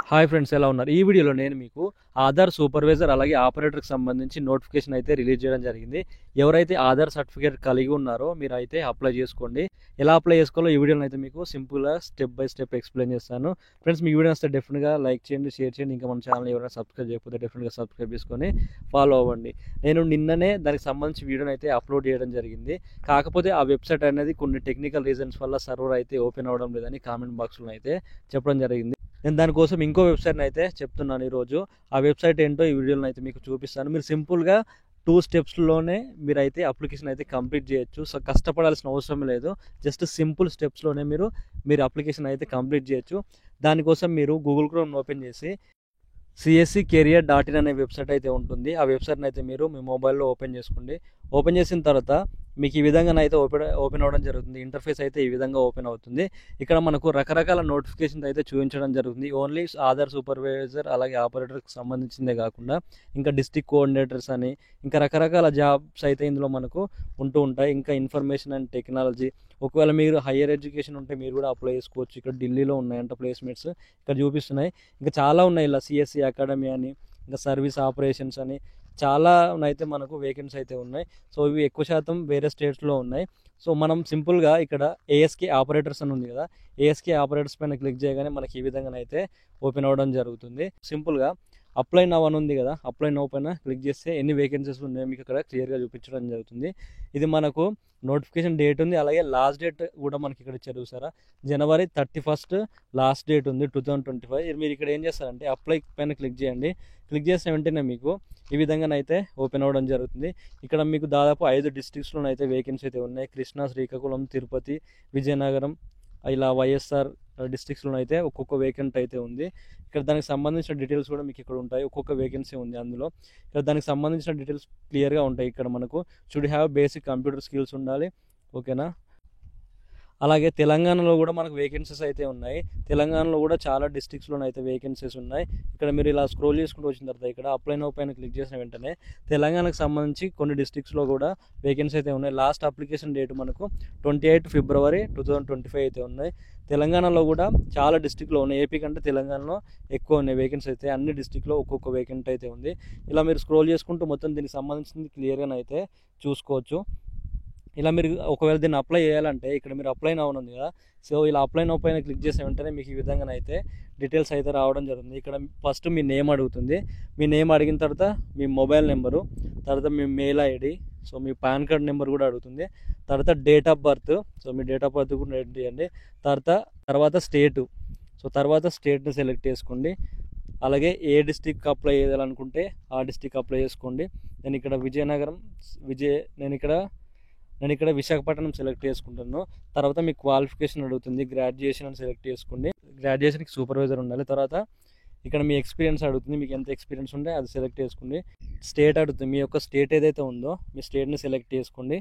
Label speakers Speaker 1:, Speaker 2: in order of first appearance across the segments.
Speaker 1: Hi friends, ఎలా ఉన్నారు? ఈ వీడియోలో నేను మీకు ఆధార్ సూపర్వైజర్ అలాగే ఆపరేటర్కి సంబంధించి నోటిఫికేషన్ అయితే రిలీజ్ చేయడం జరిగింది. ఎవరైతే ఆధార్ సర్టిఫికేట్ కలిగి ఉన్నారో మీరు అయితే అప్లై చేసుకోండి. ఎలా అప్లై చేసుకోవాలో ఈ వీడియోలో అయితే మీకు సింపుల్గా స్టెప్ బై స్టెప్ ఎక్స్ప్లెయిన్ చేస్తాను. ఫ్రెండ్స్, మీ వీడియో వస్తే డెఫినెట్గా లైక్ చేయండి, షేర్ చేయండి. ఇంకా మన ఛానల్ ఎవరైనా సబ్స్క్రైబ్ చేయకపోతే డెఫినెట్గా సబ్స్క్రైబ్ చేసుకొని ఫాలో అవ్వండి. నేను నిన్ననే దానికి సంబంధించి వీడియోని అయితే అప్లోడ్ చేయడం జరిగింది. కాకపోతే ఆ వెబ్సైట్ అనేది కొన్ని టెక్నికల్ రీజన్స్ వల్ల సర్వర్ అయితే ఓపెన్ అవ్వడం లేదని కామెంట్ బాక్స్లో అయితే చెప్పడం జరిగింది. నేను దానికోసం ఇంకో వెబ్సైట్ని అయితే చెప్తున్నాను ఈరోజు. ఆ వెబ్సైట్ ఏంటో ఈ వీడియోలో అయితే మీకు చూపిస్తాను. మీరు సింపుల్గా 2 స్టెప్స్లోనే మీరైతే అప్లికేషన్ అయితే కంప్లీట్ చేయొచ్చు. సో కష్టపడాల్సిన అవసరం లేదు. జస్ట్ సింపుల్ స్టెప్స్లోనే మీరు అప్లికేషన్ అయితే కంప్లీట్ చేయొచ్చు. దానికోసం మీరు గూగుల్ క్రోమ్ ఓపెన్ చేసి CSCcareer.in అనే వెబ్సైట్ అయితే ఉంటుంది. ఆ వెబ్సైట్ని అయితే మీరు మీ మొబైల్లో ఓపెన్ చేసుకోండి. ఓపెన్ చేసిన తర్వాత మీకు ఈ విధంగానైతే ఓపెన్ అవ్వడం జరుగుతుంది. ఇంటర్ఫేస్ అయితే ఈ విధంగా ఓపెన్ అవుతుంది. ఇక్కడ మనకు రకరకాల నోటిఫికేషన్స్ అయితే చూపించడం జరుగుతుంది. ఓన్లీ ఆధార్ సూపర్వైజర్ అలాగే ఆపరేటర్కి సంబంధించిందే కాకుండా ఇంకా డిస్ట్రిక్ట్ కోఆర్డినేటర్స్ అని ఇంకా రకరకాల జాబ్స్ అయితే ఇందులో మనకు ఉంటూ ఉంటాయి. ఇంకా ఇన్ఫర్మేషన్ అండ్ టెక్నాలజీ, ఒకవేళ మీరు హయ్యర్ ఎడ్యుకేషన్ ఉంటే మీరు కూడా అప్లై చేసుకోవచ్చు. ఇక్కడ ఢిల్లీలో ఉన్నాయంట ప్లేస్మెంట్స్, ఇక్కడ చూపిస్తున్నాయి. ఇంకా చాలా ఉన్నాయి, ఇలా CSC అకాడమీ అని, ఇంకా సర్వీస్ ఆపరేషన్స్ అని చాలా అయితే మనకు వేకెన్సీ అయితే ఉన్నాయి. సో ఇవి ఎక్కువ శాతం వేరే స్టేట్స్లో ఉన్నాయి. సో మనం సింపుల్గా ఇక్కడ ASK ఆపరేటర్స్ అని ఉంది కదా, ASK ఆపరేటర్స్ పైన క్లిక్ చేయగానే మనకి ఈ విధంగానైతే ఓపెన్ అవ్వడం జరుగుతుంది. సింపుల్గా అప్లై నవ్ అని ఉంది కదా, అప్లై నవ్ పైన క్లిక్ చేస్తే ఎన్ని వేకెన్సీస్ ఉన్నాయో మీకు ఇక్కడ క్లియర్గా చూపించడం జరుగుతుంది. ఇది మనకు నోటిఫికేషన్ డేట్ ఉంది, అలాగే లాస్ట్ డేట్ కూడా మనకి ఇక్కడ ఇచ్చారు చూసారా, January 31 లాస్ట్ డేట్ ఉంది 2025. మీరు ఇక్కడ ఏం చేస్తారంటే అప్లై పైన క్లిక్ చేయండి. క్లిక్ చేసిన వెంటనే మీకు ఈ విధంగానైతే ఓపెన్ అవ్వడం జరుగుతుంది. ఇక్కడ మీకు దాదాపు 5 డిస్ట్రిక్ట్స్లోనైతే వేకెన్సీ అయితే ఉన్నాయి. కృష్ణా, శ్రీకాకుళం, తిరుపతి, విజయనగరం, ఇలా వైఎస్ఆర్ డిస్ట్రిక్ట్స్లో అయితే ఒక్కొక్క వేకెంట్ అయితే ఉంది. ఇక్కడ దానికి సంబంధించిన డీటెయిల్స్ కూడా మీకు ఇక్కడ ఉంటాయి. ఒక్కొక్క వేకెన్సీ ఉంది అందులో. ఇక్కడ దానికి సంబంధించిన డీటెయిల్స్ క్లియర్గా ఉంటాయి. ఇక్కడ మనకు should have basic computer skills ఉండాలి, ఓకేనా. అలాగే తెలంగాణలో కూడా మనకు వేకెన్సీస్ అయితే ఉన్నాయి. తెలంగాణలో కూడా చాలా డిస్ట్రిక్ట్స్లో అయితే వేకెన్సీస్ ఉన్నాయి. ఇక్కడ మీరు ఇలా స్క్రోల్ చేసుకుంటూ వచ్చిన తర్వాత ఇక్కడ అప్లై నౌ పైన క్లిక్ చేసిన వెంటనే తెలంగాణకు సంబంధించి కొన్ని డిస్ట్రిక్ట్స్లో కూడా వేకెన్సీ అయితే ఉన్నాయి. లాస్ట్ అప్లికేషన్ డేట్ మనకు 28 February 2025 అయితే ఉన్నాయి. తెలంగాణలో కూడా చాలా డిస్ట్రిక్ట్లో ఉన్నాయి. ఏపీ కంటే తెలంగాణలో ఎక్కువ ఉన్నాయి వేకెన్సీ అయితే. అన్ని డిస్ట్రిక్ట్లో ఒక్కొక్క వేకెంట్ అయితే ఉంది. ఇలా మీరు స్క్రోల్ చేసుకుంటూ మొత్తం దీనికి సంబంధించింది క్లియర్గా అయితే చూసుకోవచ్చు. ఇలా మీరు ఒకవేళ దీన్ని అప్లై చేయాలంటే ఇక్కడ మీరు అప్లై నౌ ఉంది కదా, సో ఇలా అప్లై నౌ పైన క్లిక్ చేసిన వెంటనే మీకు ఈ విధంగానైతే డీటెయిల్స్ అయితే రావడం జరుగుతుంది. ఇక్కడ ఫస్ట్ మీ నేమ్ అడుగుతుంది. మీ నేమ్ అడిగిన తర్వాత మీ మొబైల్ నెంబరు, తర్వాత మీ మెయిల్ ID, సో మీ పాన్ కార్డ్ నెంబర్ కూడా అడుగుతుంది. తర్వాత date of birth, so me date of birth కూడా ఎంటర్ చేయండి. తర్వాత స్టేటు, సో తర్వాత స్టేట్ని సెలెక్ట్ చేసుకోండి. అలాగే ఏ డిస్ట్రిక్ట్ అప్లై చేయాలనుకుంటే ఆ డిస్ట్రిక్ట్ అప్లై చేసుకోండి. నేను ఇక్కడ విశాఖపట్నం సెలెక్ట్ చేసుకుంటాను. తర్వాత మీ క్వాలిఫికేషన్ అడుగుతుంది. గ్రాడ్యుయేషన్ అని సెలెక్ట్ చేసుకోండి. గ్రాడ్యుయేషన్కి సూపర్వైజర్ ఉండాలి. తర్వాత ఇక్కడ మీ ఎక్స్పీరియన్స్ అడుగుతుంది. మీకు ఎంత ఎక్స్పీరియన్స్ ఉంటే అది సెలెక్ట్ చేసుకోండి. స్టేట్ అడుగుతుంది. మీ యొక్క స్టేట్ ఏదైతే ఉందో మీ స్టేట్ని సెలెక్ట్ చేసుకోండి.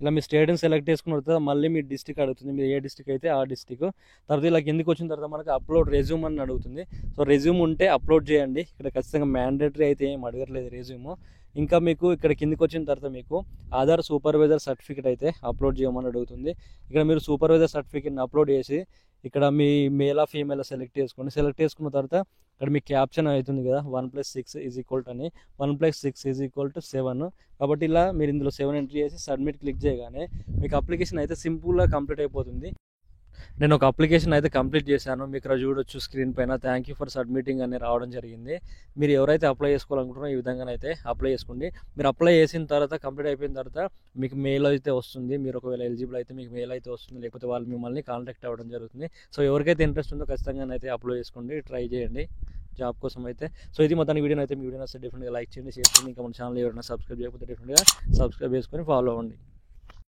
Speaker 1: ఇలా మీ స్టేట్ని సెలెక్ట్ చేసుకున్న తర్వాత మళ్ళీ మీ డిస్ట్రిక్ట్ అడుగుతుంది. మీరు ఏ డిస్ట్రిక్ట్ అయితే ఆ డిస్ట్రిక్ట్. తర్వాత ఇలా కిందికి వచ్చిన తర్వాత మనకు అప్లోడ్ రెజ్యూమ్ అని అడుగుతుంది. సో రెజ్యూమ్ ఉంటే అప్లోడ్ చేయండి. ఇక్కడ ఖచ్చితంగా మ్యాండేటరీ అయితే ఏం అడగట్లేదు రెజ్యూమ్. ఇంకా మీకు ఇక్కడ కిందికి వచ్చిన తర్వాత మీకు ఆధార్ సూపర్వైజర్ సర్టిఫికేట్ అయితే అప్లోడ్ చేయమని అడుగుతుంది. ఇక్కడ మీరు సూపర్వైజర్ సర్టిఫికేట్ని అప్లోడ్ చేసి ఇక్కడ మీ మేలా ఫీమేల్ సెలెక్ట్ చేసుకోండి. సెలెక్ట్ చేసుకున్న తర్వాత ఇక్కడ మీ క్యాప్షన్ అవుతుంది కదా, 1+6 అని, 1+6 7. కాబట్టి ఇలా మీరు ఇందులో 7 ఎంట్రీ చేసి సబ్మిట్ క్లిక్ చేయగానే మీకు అప్లికేషన్ అయితే సింపుల్గా కంప్లీట్ అయిపోతుంది. నేను ఒక అప్లికేషన్ అయితే కంప్లీట్ చేశాను. మీకు ఇక్కడ చూడొచ్చు స్క్రీన్ పైన థ్యాంక్ యూ ఫర్ సబ్మిటింగ్ అని రావడం జరిగింది. మీరు ఎవరైతే అప్లై చేసుకోవాలనుకుంటున్నారో ఈ విధంగానైతే అప్లై చేసుకోండి. మీరు అప్లై చేసిన తర్వాత కంప్లీట్ అయిపోయిన తర్వాత మీకు మెయిల్ అయితే వస్తుంది. మీరు ఒకవేళ ఎలిజిబుల్ అయితే మీకు మెయిల్ అయితే వస్తుంది, లేకపోతే వాళ్ళు మిమ్మల్ని కాంటాక్ట్ అవ్వడం జరుగుతుంది. సో ఎవరికైతే ఇంట్రెస్ట్ ఉందో ఖచ్చితంగా అయితే అప్లై చేసుకోండి, ట్రై చేయండి జాబ్ కోసం అయితే. సో ఇది మొత్తానికి వీడియో అయితే మీ వీడియో వస్తే డెఫినెట్గా లైక్ చేయండి, షేర్ చేయండి. ఇంకా మన ఛానల్ ఎవరైనా సబ్స్క్రైబ్ చేయకపోతే డెఫినెట్గా సబ్స్క్రైబ్ చేసుకొని ఫాలో అవ్వండి.